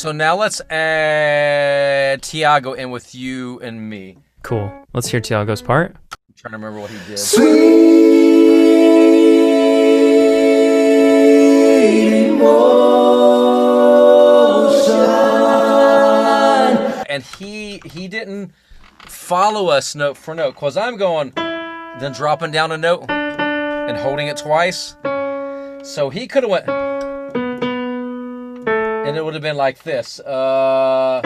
So now let's add Tiago in with you and me. Cool. Let's hear Tiago's part. I'm trying to remember what he did. Sweet emotion. And he didn't follow us note for note, because I'm going, then dropping down a note and holding it twice. So he could have went, and it would have been like this. But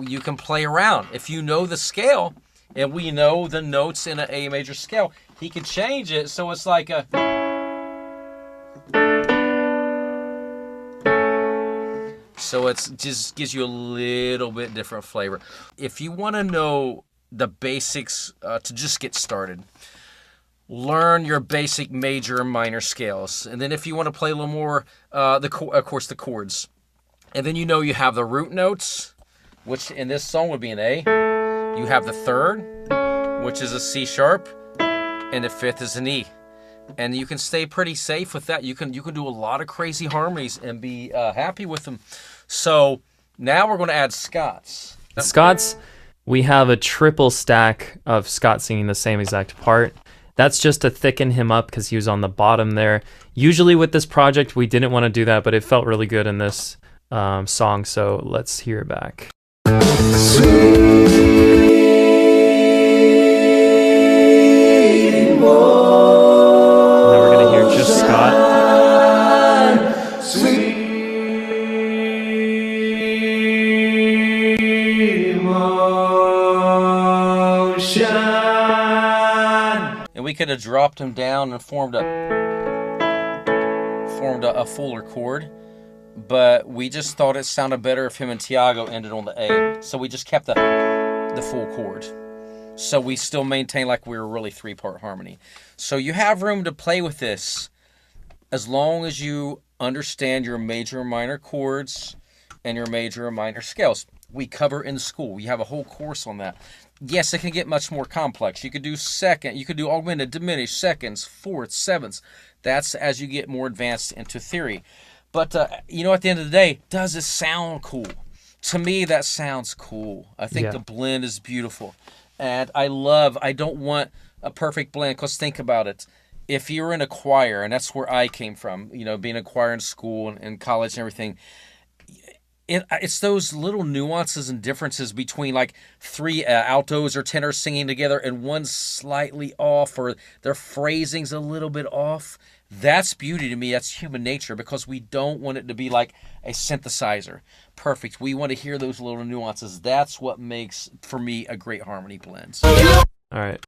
you can play around. If you know the scale, and we know the notes in an A major scale, he can change it so it's like a... So it just gives you a little bit different flavor. If you want to know the basics to just get started, learn your basic major and minor scales. And then if you want to play a little more, of course, the chords. And then you have the root notes, which in this song would be an A. You have the third, which is a C sharp, and the fifth is an E. And you can stay pretty safe with that. You can do a lot of crazy harmonies and be happy with them. So now we're going to add Scots. Scots, we have a triple stack of Scott singing the same exact part. That's just to thicken him up because he was on the bottom there. Usually with this project, we didn't want to do that, but it felt really good in this song. So let's hear it back. Just Scott. Sweet emotion. And we could have dropped him down and formed a fuller chord, but we just thought it sounded better if him and Tiago ended on the A. So we just kept the full chord. So we still maintain like we were really three-part harmony. So you have room to play with this as long as you understand your major and minor chords and your major and minor scales. We cover in school. We have a whole course on that. Yes, it can get much more complex. You could do second, you could do augmented, diminished, seconds, fourths, sevenths. That's as you get more advanced into theory. But, at the end of the day, does it sound cool? To me, that sounds cool. I think the blend is beautiful. And I don't want a perfect blend, because think about it. If you're in a choir, and that's where I came from, being a choir in school and college and everything, it's those little nuances and differences between like three altos or tenors singing together and one's slightly off or their phrasing's a little bit off. That's beauty to me. That's human nature, because we don't want it to be like a synthesizer. Perfect. We want to hear those little nuances. That's what makes, for me, a great harmony blend. All right.